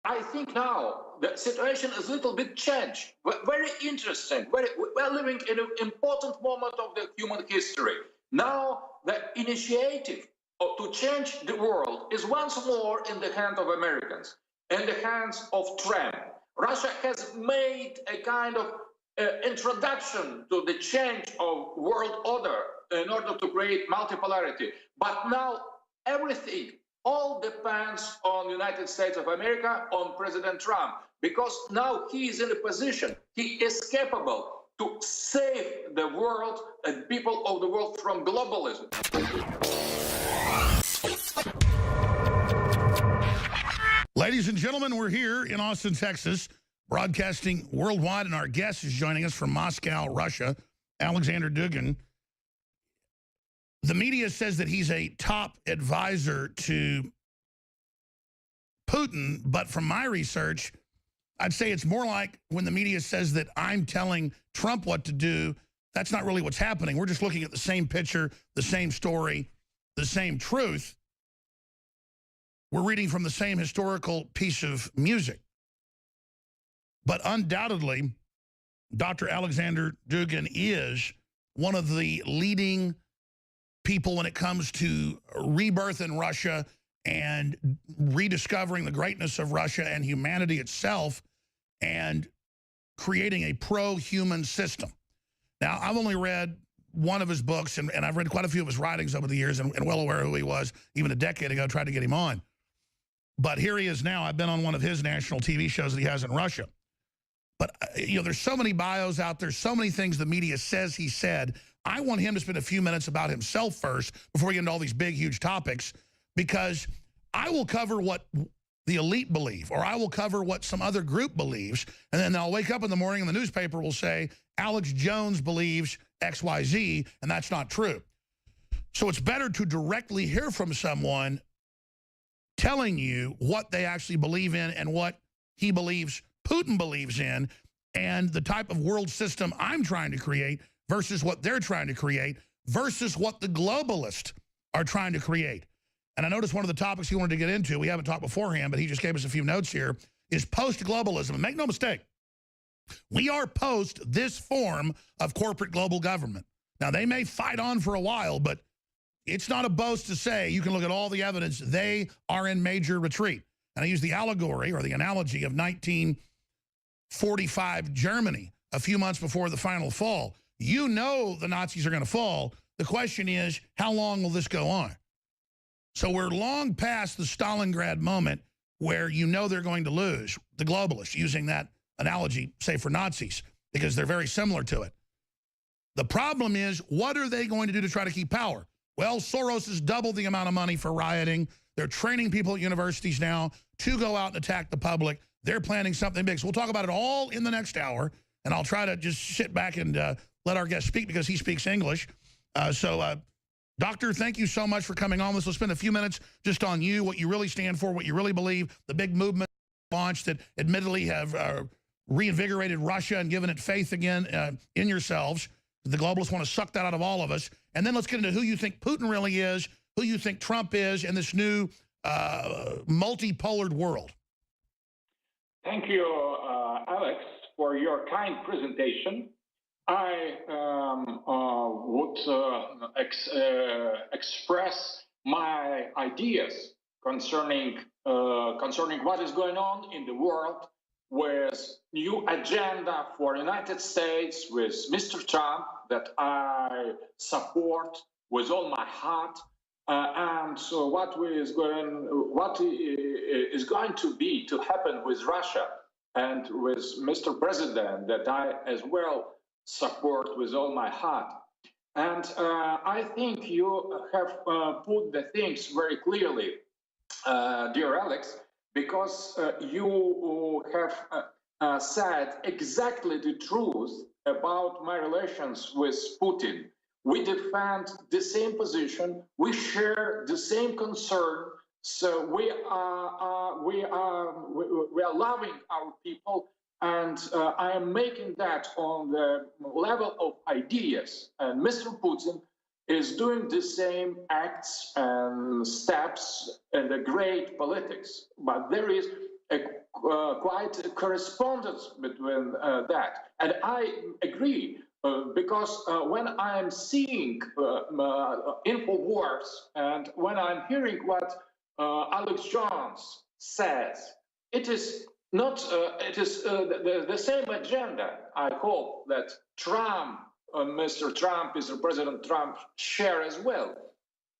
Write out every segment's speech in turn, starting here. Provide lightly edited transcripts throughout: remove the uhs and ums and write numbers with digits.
I think now the situation is a little bit changed. Very interesting. We're living in an important moment of the human history. Now the initiative to change the world is once more in the hands of Americans, in the hands of Trump. Russia has made a kind of introduction to the change of world order in order to create multipolarity. But now everything all depends on the United States of America, on President Trump, because now he is in a position, he is capable to save the world and people of the world from globalism. Ladies and gentlemen, we're here in Austin, Texas, broadcasting worldwide, and our guest is joining us from Moscow, Russia, Aleksandr Dugin. The media says that he's a top advisor to Putin, but from my research, I'd say it's more like when the media says that I'm telling Trump what to do. That's not really what's happening. We're just looking at the same picture, the same story, the same truth. We're reading from the same historical piece of music. But undoubtedly, Dr. Aleksandr Dugin is one of the leading people when it comes to rebirth in Russia and rediscovering the greatness of Russia and humanity itself and creating a pro-human system. Now, I've only read one of his books, and I've read quite a few of his writings over the years and well aware of who he was. Even a decade ago, tried to get him on. But here he is now. I've been on one of his national TV shows that he has in Russia. But, you know, there's so many bios out there, so many things the media says he said. I want him to spend a few minutes about himself first before we get into all these big, huge topics, because I will cover what the elite believe, or I will cover what some other group believes, and then I'll wake up in the morning and the newspaper will say, Alex Jones believes XYZ, and that's not true. So it's better to directly hear from someone telling you what they actually believe in and what he believes Putin believes in, and the type of world system I'm trying to create versus what they're trying to create versus what the globalists are trying to create. And I noticed one of the topics he wanted to get into, we haven't talked beforehand, but he just gave us a few notes here, is post-globalism. And make no mistake, we are post this form of corporate global government. Now, they may fight on for a while, but it's not a boast to say, you can look at all the evidence, they are in major retreat. And I use the allegory or the analogy of 1945 Germany, a few months before the final fall. You know the Nazis are going to fall. The question is, how long will this go on? So we're long past the Stalingrad moment where you know they're going to lose, the globalists, using that analogy, say, for Nazis, because they're very similar to it. The problem is, what are they going to do to try to keep power? Well, Soros has doubled the amount of money for rioting. They're training people at universities now to go out and attack the public. They're planning something big. So we'll talk about it all in the next hour, and I'll try to just sit back and let our guest speak because he speaks English. Doctor, thank you so much for coming on. Let's spend a few minutes just on you, what you really stand for, what you really believe, the big movement launched that admittedly have reinvigorated Russia and given it faith again in yourselves. The globalists want to suck that out of all of us. And then let's get into who you think Putin really is, who you think Trump is in this new multipolar world. Thank you, Alex, for your kind presentation. I would express my ideas concerning what is going on in the world with new agenda for United States with Mr. Trump that I support with all my heart. And so what is going to happen with Russia and with Mr. President that I as well support with all my heart. And I think you have put the things very clearly, dear Alex, because you have said exactly the truth about my relations with Putin. We defend the same position. We share the same concern. So we are loving our people, and I am making that on the level of ideas. And Mr. Putin is doing the same acts and steps in the great politics. But there is a quite a correspondence between that. And I agree, because when I'm seeing Infowars and when I'm hearing what Alex Jones says, it is not, it is the same agenda, I hope, that Trump, Mr. Trump, Mr. President Trump share as well.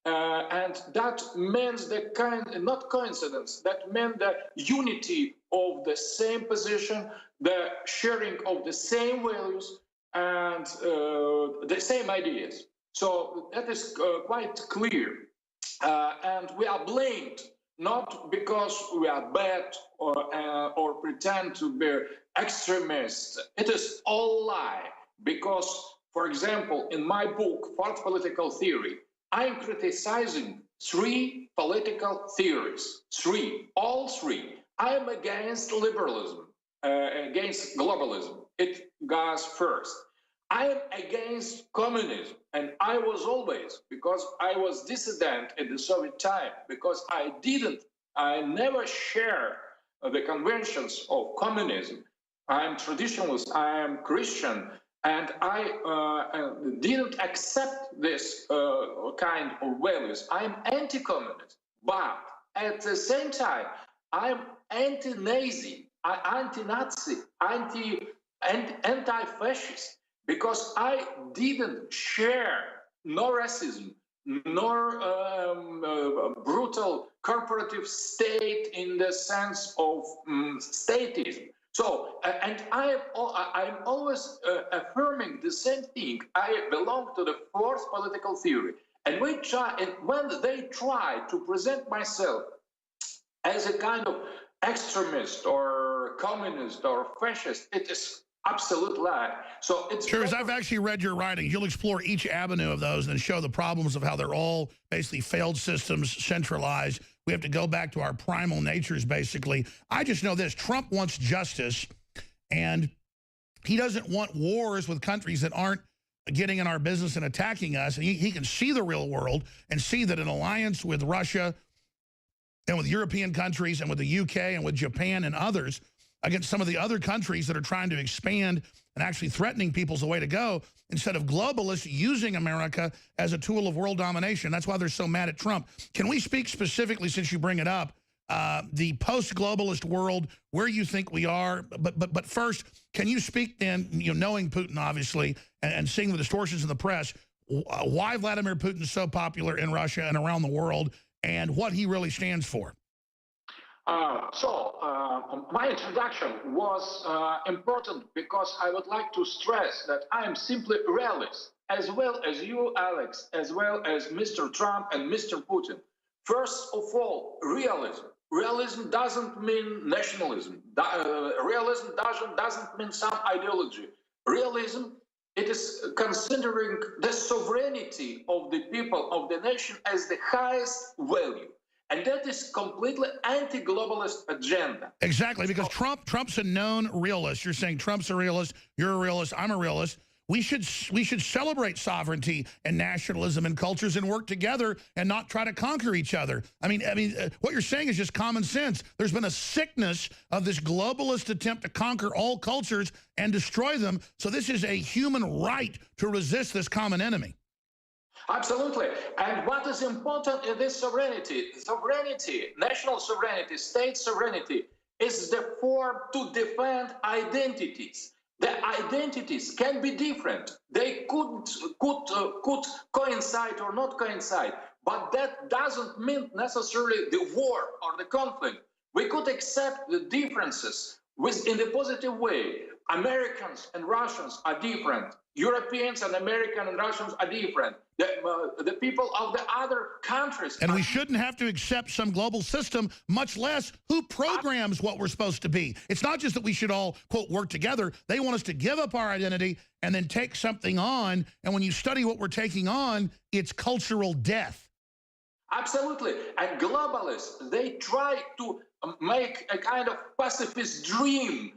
And that means the not coincidence, that meant the unity of the same position, the sharing of the same values, and the same ideas. So that is quite clear. And we are blamed not because we are bad or pretend to be extremists. It is all lie. Because, for example, in my book, Fourth Political Theory, I'm criticizing three political theories. All three. I'm against liberalism, against globalism. It goes first. I am against communism, and I was always, because I was dissident in the Soviet time, because I never shared the conventions of communism. I'm traditionalist, I am Christian, and I didn't accept this kind of values. I'm anti-communist, but at the same time, I'm anti-Nazi, anti-Nazi, anti-fascist, because I didn't share nor racism, nor brutal corporative state in the sense of statism. So, and I'm always affirming the same thing. I belong to the fourth political theory. And when they try to present myself as a kind of extremist or communist or fascist, it is absolute lie. So it's sure, as I've actually read your writings, you'll explore each avenue of those and show the problems of how they're all basically failed systems, centralized. We have to go back to our primal natures, basically. I just know this: Trump wants justice, and he doesn't want wars with countries that aren't getting in our business and attacking us. And he can see the real world and see that an alliance with Russia and with European countries and with the UK and with Japan and others against some of the other countries that are trying to expand and actually threatening people's the way to go, instead of globalists using America as a tool of world domination. That's why they're so mad at Trump. Can we speak specifically, since you bring it up, the post-globalist world, where you think we are? But first, can you speak then, knowing Putin, obviously, and seeing the distortions in the press, why Vladimir Putin is so popular in Russia and around the world, and what he really stands for? My introduction was important because I would like to stress that I am simply realist, as well as you, Alex, as well as Mr. Trump and Mr. Putin. First of all, realism. Realism doesn't mean nationalism. Realism doesn't mean some ideology. Realism, it is considering the sovereignty of the people, of the nation, as the highest value. And that is completely anti-globalist agenda. Exactly, because Trump's a known realist. You're saying Trump's a realist, you're a realist, I'm a realist. We should celebrate sovereignty and nationalism and cultures and work together and not try to conquer each other. I mean, what you're saying is just common sense. There's been a sickness of this globalist attempt to conquer all cultures and destroy them. So this is a human right to resist this common enemy. Absolutely. And what is important in this sovereignty, national sovereignty, state sovereignty, is the form to defend identities. The identities can be different. They could coincide or not coincide, but that doesn't mean necessarily the war or the conflict. We could accept the differences in the positive way. Americans and Russians are different. Europeans and Americans and Russians are different. The people of the other countries. And we shouldn't have to accept some global system, much less who programs what we're supposed to be. It's not just that we should all, quote, work together. They want us to give up our identity and then take something on. And when you study what we're taking on, it's cultural death. Absolutely. And globalists, they try to make a kind of pacifist dream,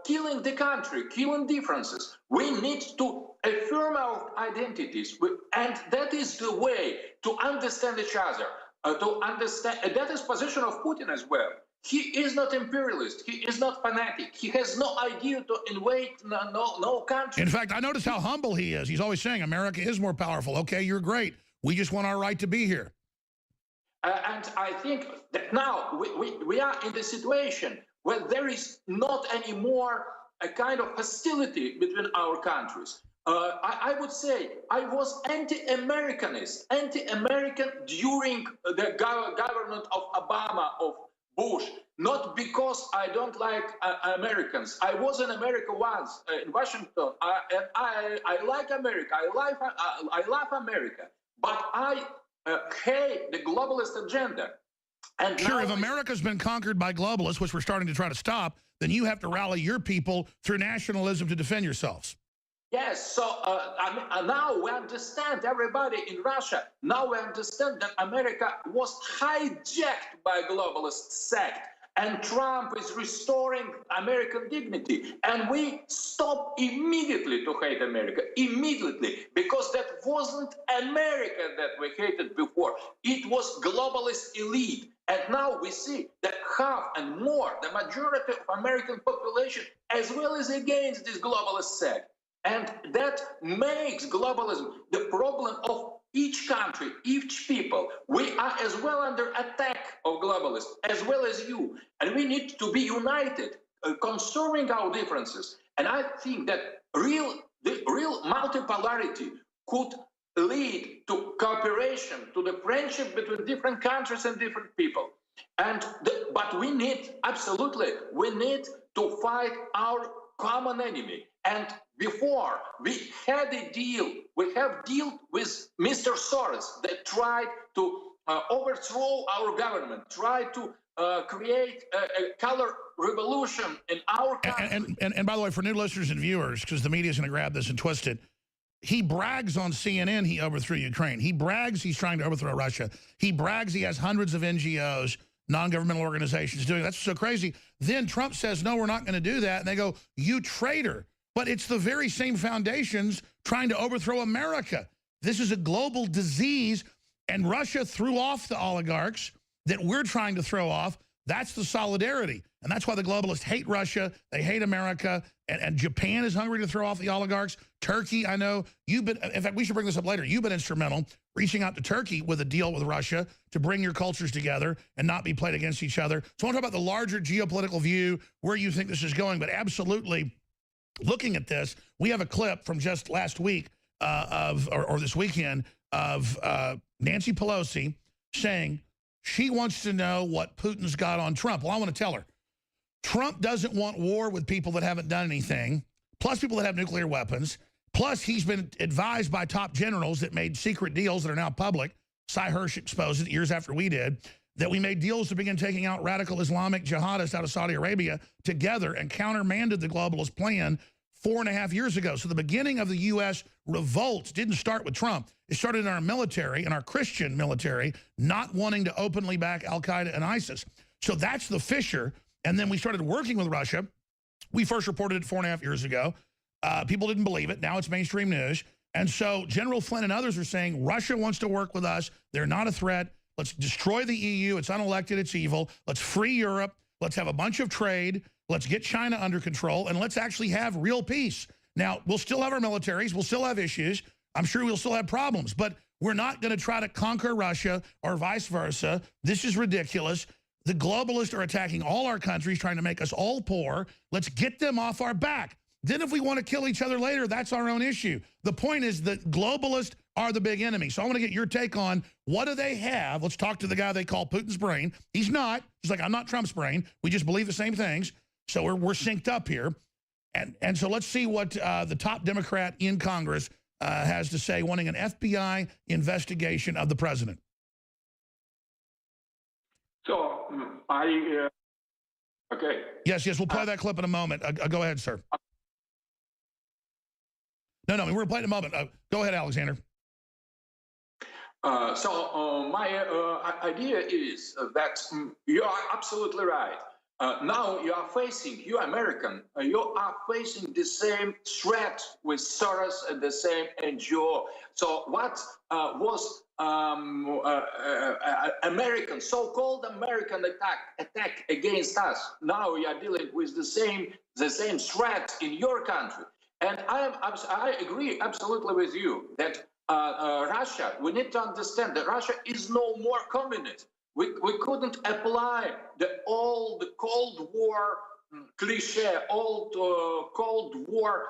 killing the country, killing differences. We need to affirm our identities, and that is the way to understand each other, to understand. That is position of Putin as well. He is not imperialist. He is not fanatic. He has no idea to invade no country. In fact, I notice how humble he is. He's always saying, America is more powerful. Okay, you're great. We just want our right to be here. And I think that now we are in the situation where there is not anymore a kind of hostility between our countries. I would say I was anti-Americanist, anti-American during the government of Obama, of Bush, not because I don't like Americans. I was in America once, in Washington, and I like America. I love America, but I hate the globalist agenda. And sure, if America's been conquered by globalists, which we're starting to try to stop, then you have to rally your people through nationalism to defend yourselves. Yes, so now we understand, everybody in Russia, now we understand that America was hijacked by a globalist sect, and Trump is restoring American dignity. And we stop immediately to hate America, immediately, because that wasn't America that we hated before. It was globalist elite. And now we see that half and more, the majority of American population, as well as against this globalist sect. And that makes globalism the problem of each country, each people. We are as well under attack of globalists, as well as you. And we need to be united concerning our differences. And I think that the real multipolarity could lead to cooperation, to the friendship between different countries and different people. But we need, absolutely, we need to fight our common enemy. And before we had a deal, we have dealt with Mr. Soros that tried to overthrow our government, tried to create a color revolution in our country. And by the way, for new listeners and viewers, because the media is going to grab this and twist it, he brags on CNN he overthrew Ukraine. He brags he's trying to overthrow Russia. He brags he has hundreds of NGOs, non-governmental organizations doing it. That's so crazy. Then Trump says, no, we're not going to do that. And they go, you traitor. But it's the very same foundations trying to overthrow America. This is a global disease, and Russia threw off the oligarchs that we're trying to throw off. That's the solidarity. And that's why the globalists hate Russia. They hate America. And Japan is hungry to throw off the oligarchs. Turkey, I know. You've been, in fact, we should bring this up later. You've been instrumental reaching out to Turkey with a deal with Russia to bring your cultures together and not be played against each other. So I want to talk about the larger geopolitical view, where you think this is going. But absolutely, looking at this, we have a clip from just last week or this weekend of Nancy Pelosi saying she wants to know what Putin's got on Trump. Well, I want to tell her, Trump doesn't want war with people that haven't done anything, plus people that have nuclear weapons, plus he's been advised by top generals that made secret deals that are now public. Cy Hirsch exposed it years after we did, that we made deals to begin taking out radical Islamic jihadists out of Saudi Arabia together and countermanded the globalist plan 4.5 years ago. So the beginning of the U.S. revolt didn't start with Trump. It started in our military, in our Christian military, not wanting to openly back al-Qaeda and ISIS. So that's the fissure. And then we started working with Russia. We first reported it 4.5 years ago. People didn't believe it. Now it's mainstream news. And so General Flynn and others are saying Russia wants to work with us. They're not a threat. Let's destroy the EU. It's unelected. It's evil. Let's free Europe. Let's have a bunch of trade. Let's get China under control. And let's actually have real peace. Now, we'll still have our militaries. We'll still have issues. I'm sure we'll still have problems. But we're not going to try to conquer Russia or vice versa. This is ridiculous. The globalists are attacking all our countries, trying to make us all poor. Let's get them off our back. Then if we want to kill each other later, that's our own issue. The point is that globalists are the big enemy. So I want to get your take on what do they have? Let's talk to the guy they call Putin's brain. He's not. He's like, I'm not Trump's brain. We just believe the same things. So we're synced up here. And so let's see what the top Democrat in Congress has to say, wanting an FBI investigation of the president. So okay. Yes, we'll play that clip in a moment. Go ahead, sir. No, we're going to play it in a moment. Go ahead, Alexander. My idea is that you are absolutely right. Now you are facing, you American, you are facing the same threat with Soros and the same NGO. So what was American, so-called American attack against us. Now we are dealing with the same threat in your country. And I agree absolutely with you that Russia, we need to understand that Russia is no more communist. We couldn't apply the old Cold War cliche, old Cold War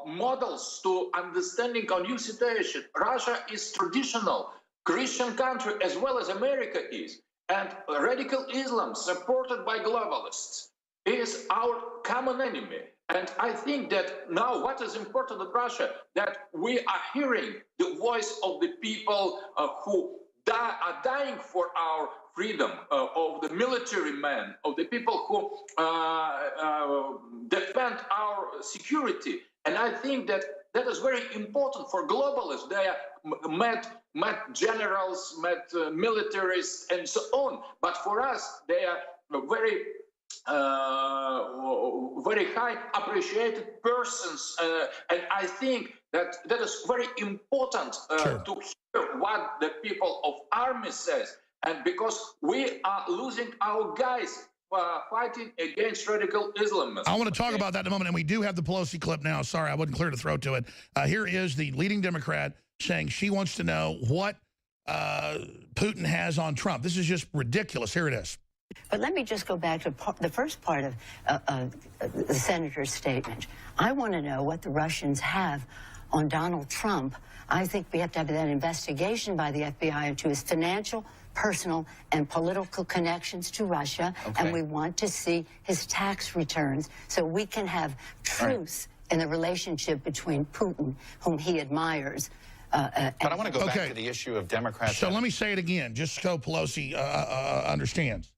models to understanding a new situation. Russia is traditional Christian country as well as America is. And radical Islam supported by globalists is our common enemy. And I think that now what is important in Russia, that we are hearing the voice of the people who are dying for our freedom, of the military men, of the people who defend our security. And I think that that is very important for globalists. They met generals, met militaries, and so on. But for us, they are very high appreciated persons, and I think that is very important Sure. to hear what the people of army says, and because we are losing our guys fighting against radical Islamism. I want to talk about that in a moment, and we do have the Pelosi clip now. Sorry, I wasn't clear to throw to it. Here is the leading Democrat saying she wants to know what Putin has on Trump. This is just ridiculous. Here it is. But let me just go back to the first part of the senator's statement. I want to know what the Russians have on Donald Trump. I think we have to have that investigation by the FBI into his financial, personal, and political connections to Russia. Okay. And we want to see his tax returns so we can have truth in the relationship between Putin, whom he admires. But I want to go back to the issue of Democrats. So let me say it again, just so Pelosi understands.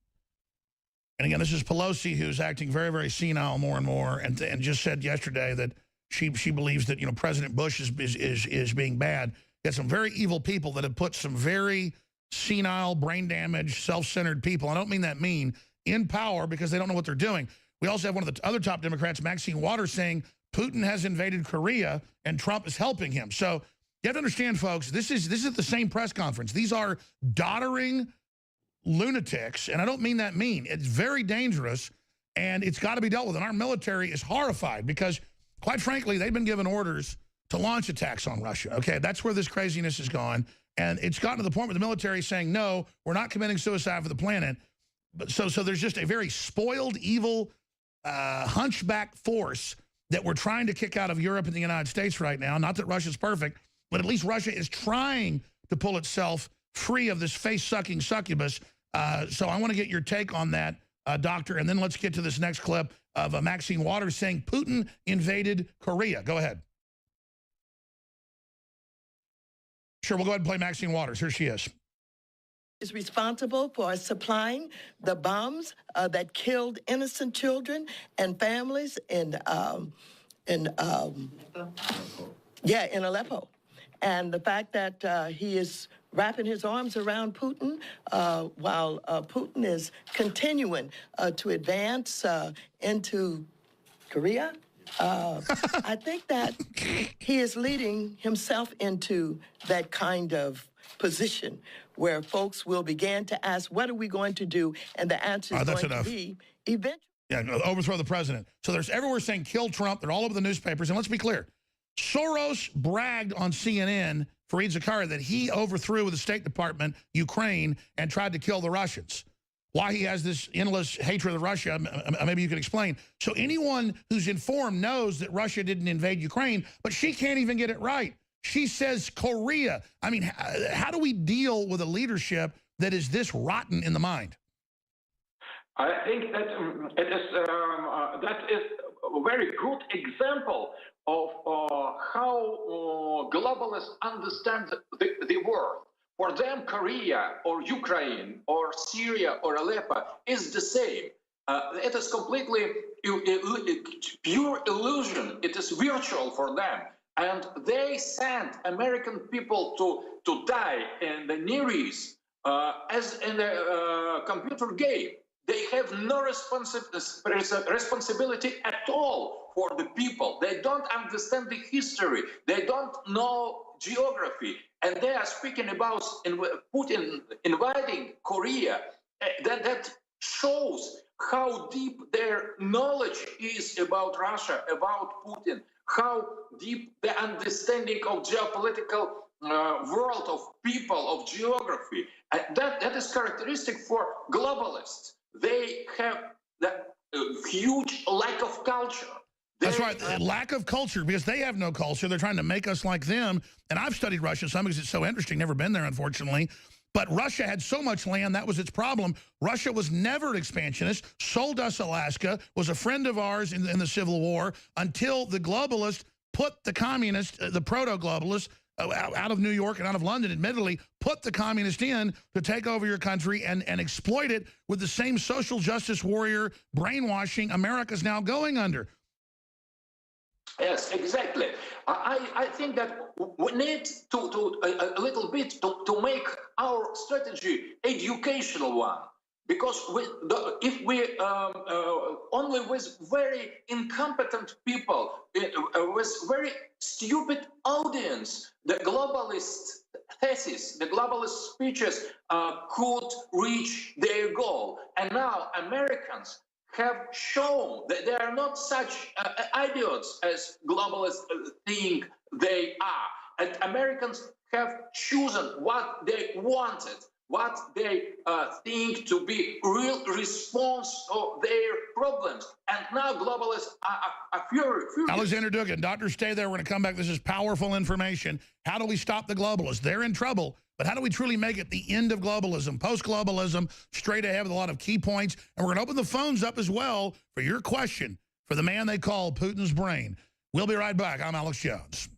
And again, this is Pelosi, who's acting very, very senile more and more, and just said yesterday that she believes that, you know, President Bush is being bad. You got some very evil people that have put some very senile, brain damaged, self-centered people, I don't mean that mean, in power because they don't know what they're doing. We also have one of the other top Democrats, Maxine Waters, saying Putin has invaded Korea and Trump is helping him. So you have to understand, folks, this is the same press conference. These are doddering lunatics, and I don't mean that mean. It's very dangerous, and it's got to be dealt with. And our military is horrified because, quite frankly, they've been given orders to launch attacks on Russia. Okay, that's where this craziness has gone. And it's gotten to the point where the military is saying, no, we're not committing suicide for the planet. But so there's just a very spoiled, evil, hunchback force that we're trying to kick out of Europe and the United States right now. Not that Russia's perfect, but at least Russia is trying to pull itself free of this face-sucking succubus. So I want to get your take on that, Doctor, and then let's get to this next clip of Maxine Waters saying Putin invaded Korea. Go ahead. Sure, we'll go ahead and play Maxine Waters. Here she is. Is responsible for supplying the bombs that killed innocent children and families in Aleppo. And the fact that he is wrapping his arms around Putin while Putin is continuing to advance into Korea. I think that he is leading himself into that kind of position where folks will begin to ask, what are we going to do? And the answer is going to be eventually. Yeah, overthrow the president. So there's everywhere saying kill Trump. They're all over the newspapers. And let's be clear. Soros bragged on CNN, Fareed Zakaria, that he overthrew with the State Department Ukraine and tried to kill the Russians. Why he has this endless hatred of Russia, maybe you can explain. So anyone who's informed knows that Russia didn't invade Ukraine, but she can't even get it right. She says Korea. I mean, how do we deal with a leadership that is this rotten in the mind? I think that that is a very good example of how globalists understand the world. For them, Korea or Ukraine or Syria or Aleppo is the same. It is completely pure illusion. It is virtual for them. And they sent American people to die in the Near East as in a computer game. They have no responsibility at all for the people. They don't understand the history. They don't know geography. and they are speaking about Putin invading Korea. That shows how deep their knowledge is about Russia, about Putin, how deep the understanding of geopolitical world, of people, of geography. That is characteristic for globalists. They have the huge lack of culture. That's right, lack of culture, because they have no culture. They're trying to make us like them. And I've studied Russia some because it's so interesting, never been there, unfortunately. But Russia had so much land, that was its problem. Russia was never expansionist, sold us Alaska, was a friend of ours in the Civil War, until the globalists put the communists, the proto-globalists, out of New York and out of London, admittedly, put the communist in to take over your country and exploit it with the same social justice warrior brainwashing America's now going under. Yes, exactly. I think that we need to a little bit to make our strategy educational one, because if we only with very incompetent people, with very stupid audience, the globalist thesis, the globalist speeches could reach their goal. And now Americans have shown that they are not such idiots as globalists think they are. And Americans have chosen what they wanted, what they think to be real response to their problems. And now globalists are furious. Aleksandr Dugin, doctor, stay there. We're going to come back. This is powerful information. How do we stop the globalists? They're in trouble. But how do we truly make it the end of globalism, post-globalism, straight ahead with a lot of key points? And we're going to open the phones up as well for your question for the man they call Putin's brain. We'll be right back. I'm Alex Jones.